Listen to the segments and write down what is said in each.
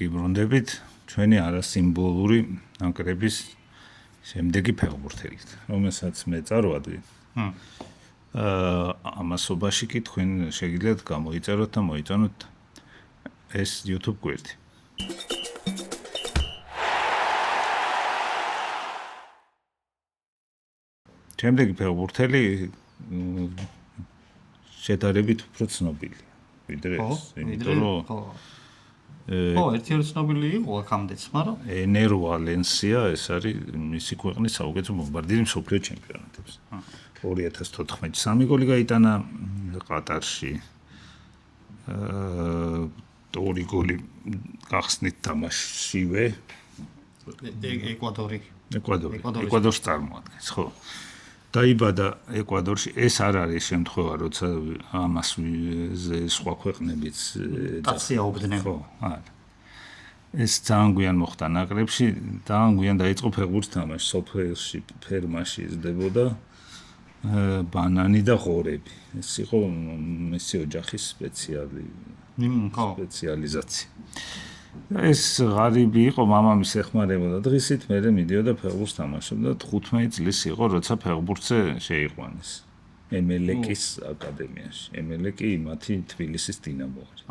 გიბრუნდებით ჩვენი არასიმბოლური ნაკრების შემდეგი ფეხბურთელით, რომელსაც მე წარვადვი. ამასობაში კი თქვენ შეგიძლიათ გამოიწეროთ და მოიწონოთ ეს YouTube გვერდი. შემდეგი ფეხბურთელი შედარებით უფრო ცნობილია, ვიდრე ეს, იმიტომ რომ ერთი ცნობილი იყო აქამდეც, მაგრამ ენერ ვალენსია ეს არის მისი ქვეყნის საუკეთესო ბომბარდირი მსოფლიო ჩემპიონატებში. 2014 3 გოლი გაიტანა ყატარში. 2 გოლი გახსნით თამაშშივე ეკვადორს წარმოადგენს, ხო? დაიბადა ეკვადორში. ეს არ არის შემთხვევა, როცა ამას სხვა ქვეყნებიც დაწიაობდნენ. ხო, არა. ეს ძალიან გვიან მოხდა ნაკრებში, ძალიან გვიან დაიწყო ფეხბურთს თამაში. სოფელში, ფერმაში იზრდებოდა ბანანი და ღორები. ეს იყო მისი ოჯახის სპეციალიზაცია. ეს ღარიბი იყო, მამამის ეხმარებოდა დღისით, მერე მიდიოდა ფეხბურთს თამაშობდა. 15 წლის იყო, როცა ფეხბურთზე შეიყვანეს ემელეკის აკადემიაში. ემელეკი მათი თბილისის დინამო არის.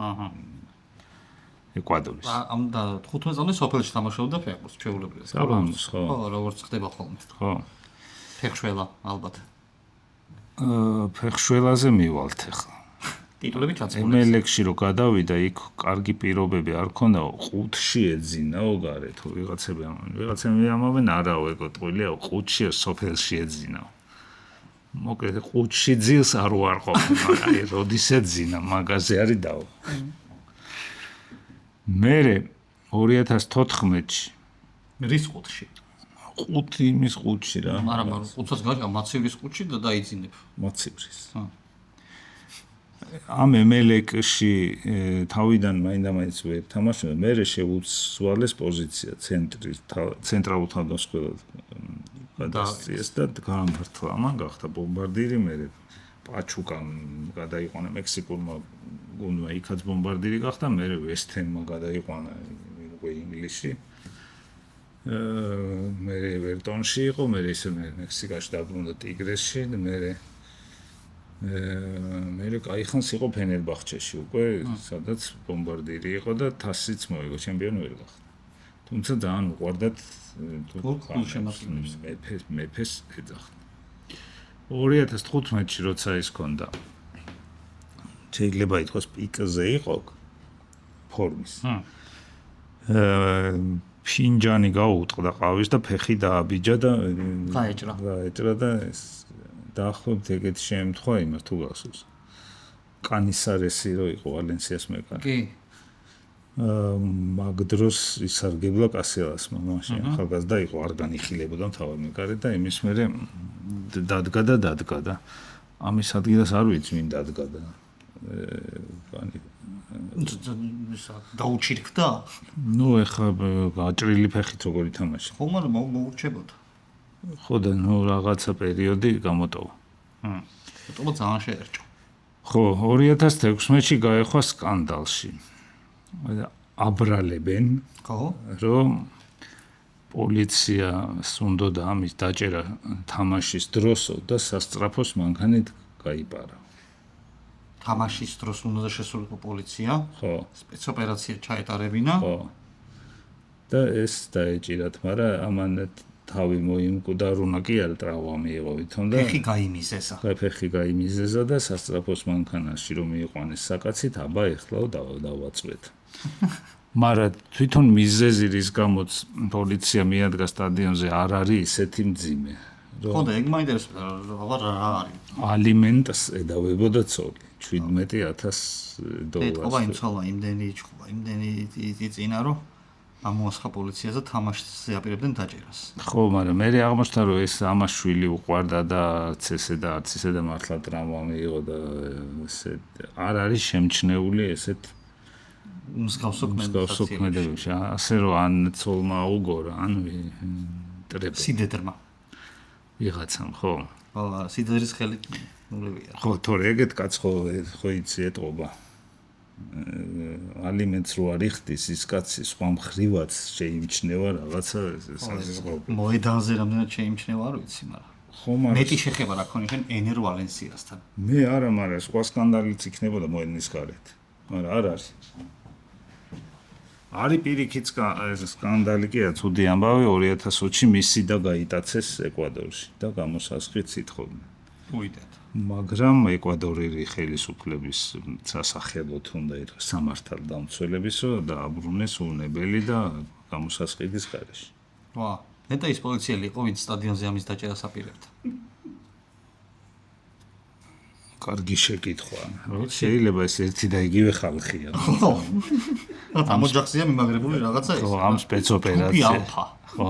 ეკვადორის. ამ და 15 წლამდე სოფელში თამაშობდა ფეხბურთს, ჩვეულებრივად. ხო, როგორც ხდება ხოლმე. ხო. ფეხშველა ალბათ. ფეხშველაზე მივალთ ახლა. ტიტულები ჩაწერილი. ემელეკში რო გადავიდა, იქ კარგი პირობები არ ქონდა, 5-ში ეძინაო გარეთ, ვიღაცები ამავენ არაო ეგო ტყუილია, 5-ში სოფელში ეძინაო. მოკლედ 5-ში ძილს არ უარყოფენ, მაგრამ როდის ეძინა, მაგაზე არის დაო. მერე 2014-ში რის 5-ში? 5 იმის 5-ში რა. მაგრამ 5-ს გაიგე მაცივრის 5-ში და დაიძინებ. მაცივრის. ამ ემელეკში თავიდან მაინდა-მაინც ვერ თამაშობდა, მერე შეუცვალეს პოზიცია ცენტრალურ თავდამსხმელად გადასწიეს და გაამართლა. ამან გახდა ბომბარდირი, მერე პაჩუკამ გადაიყვანა მექსიკურმა გუნდმა, იქაც ბომბარდირი გახდა, მერე ვესტჰემმა გადაიყვანა უკვე ინგლისში. მერე ევერტონში იყო, მერე ისე მექსიკაში დაბრუნდა ტიგრესში, მერე კაიხანს იყო ფენერბახჩეში უკვე, სადაც ბომბარდირი იყო და თასიც მოიგო, ჩემპიონი ვერ გახდა. თუმცა ძალიან უყვარდათ მეფეს ეძახდა. 2015-ში როცა ის ქონდა, შეიძლება ითქვას პიკზე იყო ფორმის. ფინჯანი გაუუტყდა ყავის და ფეხი დააბიჯა და გაეჭრა და ეს დაახლოებით ეგეთი შემთხვევა იმას თუ გახსოვს. კანისარესი რო იყო ვალენსიას მეკარე. კი. მაგ დროს ისარგებლა კასელას მამაში, ახალგაზრდა იყო, არ განიხილებოდა მთავარ მეკარე და იმის მერე დადგა და ამის ადგილას არ ვიცი ვინ დადგა და დაუჩირქდა? ნუ ეხლა გაჭრილი ფეხით როგორი თამაში. ხო, მაგრამ მოურჩებოდა. ხო და ნუ რაღაცა პერიოდი გამოტოვა. ტობა ძალიან შეერჭო. ხო, 2016-ში გაეხვა სკანდალში. აბრალებენ, ხო, რომ პოლიციას უნდოდა ამის დაჭერა თამაშის დროსო და სასწრაფოს მანქანით გაიპარა. თამაშის დროს უნდა შესულიყო პოლიცია? ხო. სპეცოპერაცია ჩაეტარებინა? ხო. და ეს დაეჭირათ, მაგრამ ამან თავი მოიმკვდა, რუნა კი არა ტრავმა მიიღო ვითომ და ფეხი გაიმიზეზა. ფეხი გაიმიზეზა და სასწრაფოს მანქანაში რომ მიიყვანეს საკაცით, აბა ეხლა დავაწვეთ. მაგრამ თვითონ მიზეზი რის გამოც პოლიცია მიადგა სტადიონზე არ არის ისეთი მძიმე. ხო და ეგ მაინტერესებდა, რა არის? ალიმენტს ედავებოდა ცოლი 17,000 დოლარს. ეთყობა იმცალა იმდენი ჭხობა, იმდენი იწინა რომ ამოასხა პოლიციაზე თამაშზე აპირებდნენ დაჭერას. ხო, მაგრამ მე აღმოჩნდა რომ ეს ამას შვილი უყვარდა და არც ესე და მართლა ტრავმა მიიღო და ესე არ არის შემჩნეული ესეთ მსგავსოქმედებებში. ასე რომ ან ცოლმა აუგორა, ან ტრება. სიდედრმა. ვიღაცამ, ხო. სიდედრის ხელი ნულებია. ხო, თორე ეგეთ კაც ხო იცი ეტყობა. ალიმენტს რო არ იხდის ის კაცი სხვა მხრივაც შეიმჩნევა რაღაცა საზღვრები. მოედანზე რამდენად შეიმჩნევა არ ვიცი, მაგრამ ხომ მეტი შეხება რა ქონიხენ ენერ ვალენსიასთან. მე არა, მაგრამ სხვა სკანდალიც იქნებოდა მოედნის გარეთ. მაგრამ არ არის. არის პირიქით სკანდალი კი ცუდი ამბავი 2020-ში მისი და გაიტაცეს ეკვადორში და გამოსასყიდ სიტყვები. უიდეთ. მაგრამ ეკვადორელი ხელისუფლების სასახელოდ უნდა ითქვას სამართალდამცველებისო დააბრუნეს უნებელი და გამოსასყიდის გარეშე. ვა, ნეტა ის პოლიციელი იყო, ვინც სტადიონზე ამის დაჭერას აპირებდა. კარგი შეკითხვა. შეიძლება ეს ერთი და იგივე ხალხია. ხო. ამ ოჯახზეა მიმაგრებული რაღაცა ეს. ხო, ამ სპეცოპერაცია. ხო.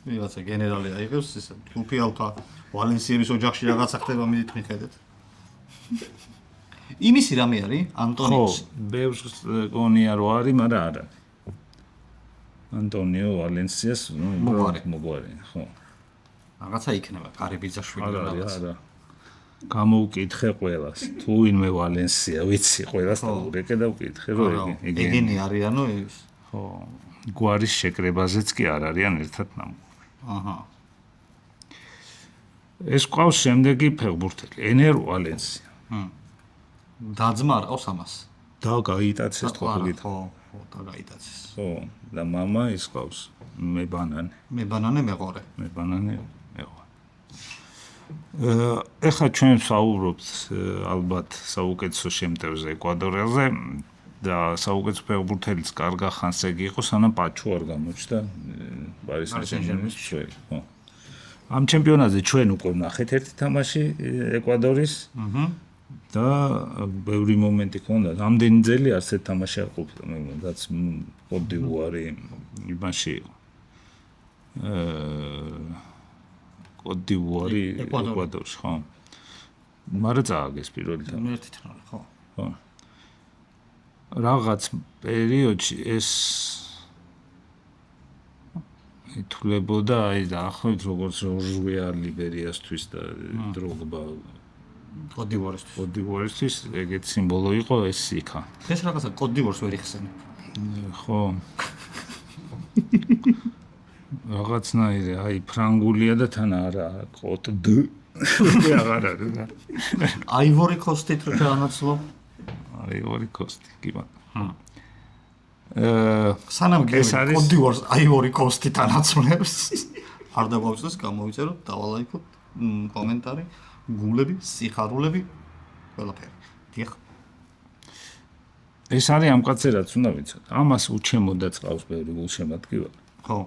ვიღაცა გენერალი აიღებს ისე ჯგუფი ალფა ვალენსიების ოჯახში რაღაცა ხდება მიდით მიხედეთ. იმისი რამე არის ანტონიოს. ხო, ბევრს გონია რომ არის, მაგრამ არა. ანტონიო ვალენსიას მოგვარი, ხო. რაღაცა იქნება, კარიბიძაშვილი რაღაცა. არა. გამოუკითხე ყველას. თუ ვინმე ვალენსია ვიცი, ყველას დაურეკე და ვკითხე რომ ეგენი არიანო ის. ხო. გვარის შეკრებაზეც კი არ არიან ერთად ნამგ. აჰა. ეს ყავს შემდეგი ფეხბურთელი, ენერ ვალენსია. დაძმა არ ყავს ამას. და გაიტაცეს თქო. ხო, და გაიტაცეს. ხო, და мама ის ყავს. მე ბანანი. მე ბანანე მეყორე. მე ბანანი მეყორე. ეხლა ჩვენ ვსაუბრობთ ალბათ საუკეთესო შემტევზე ეკვადორელზე და საუკეთესო ფეხბურთელის კარგა ხანს ეგ იყო, სანამ პაჩუ არ გამოჩნდა პარის სენ-ჟერმენის ჩვენი, ხო. ამ ჩემპიონატზე ჩვენ უკვე ვნახეთ ერთი თამაში ეკვადორის. და ბევრი მომენტი ჰქონდა. ამდენი ძელი არცერთ თამაში არ ყოფილა, რაც კოტ-დივუარი იმაში იყო. კოტ-დივუარი ეკვადორში, ხო. მაგრამ წააგეს პირველი თამაში. ერთი თამაში, ხო. ხო. რაღაც პერიოდში ეს ითვლებოდა აი დაახლოებით როგორც ჟუია ლიბერიასთვის და დროგბა კოტ-დივუარისთვის ეგეთ სიმბოლო იყო ეს სიქა. ეს რაღაცა კოტ-დივუარს ვერ იხსენებ. ხო. რაღაცნაირი აი ფრანგულია და თან არა კოტ-დ. აღარ არის. აივორი კოსტით რო ჩაანაცვლო. აივორი კოსტი, კი ბატონო. სანამ კოტ-დივუარს აივორი კოსტით ანაცვლებს. არ დაგვაუწყდეს გამოვიწეროთ, დავალაიქოთ კომენტარი. გულები, სიხარულები, ყველაფერი. დიახ. ეს არის ამ კაცზე რაც უნდა ვიცოთ. ამას უჩემოდა წყავს ბევრი გულშემატკივარი. ხო.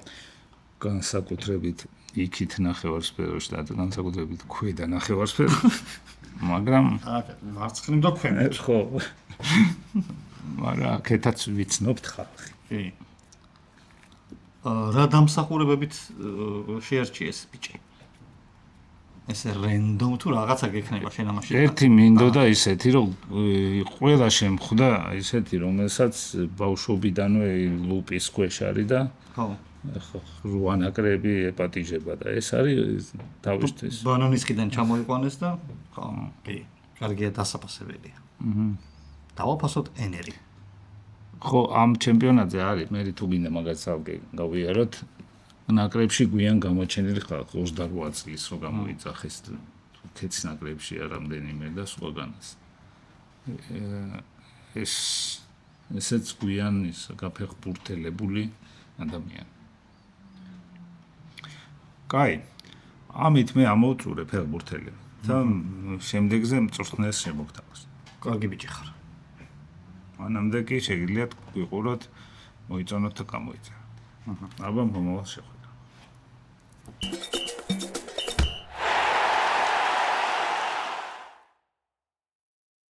განსაკუთრებით იქით ნახევარსფეროში და განსაკუთრებით ქვედა ნახევარსფეროში. მაგრამ მარცხნივ და ქვემოთ. ხო. მაგრამ აქეთაც ვიცნობთ ხალხი. კი. რა დამსახურებებით შეარჩიეს ბიჭი? ესე რენდომ თუ რაღაცა გექნება შენ ამაში. ერთი მინდოდა ისეთი, რომ ყველა შემხვდა ისეთი, რომელსაც ბავშვობიდანვე ლუპის ქვეშ არის და ხო. რვა ნაკრები ეპატიჟება და ეს არის თავისთვის. ბანანისკიდან ჩამოიყვანეს და ხო, კი, კარგია დასაფასებელია. დავაფასოთ ენერი. ხო, ამ ჩემპიონატზე არის, მე თუ გინდა მაგას ალგე გავიაროთ. ნაკრებში გვიან გამოჩენილი ხალხი 28 წლის რო გამოიძახეს თურქეთის ნაკრებში რამდენიმე და სხვაგანაც. ესეც გვიან ის გაფეხბურთელებული ადამიანი. კაი. ამით მე ამოვწურე ფეხბურთელები და შემდეგზე მწვრთნელს შემოგთავაზ. კარგი ბიჭი ხარ. მანამდე კი შეგიძლიათ გვიყუროთ, მოიწონოთ და გამოიწეროთ. აბა მომავალ შეხვედრას.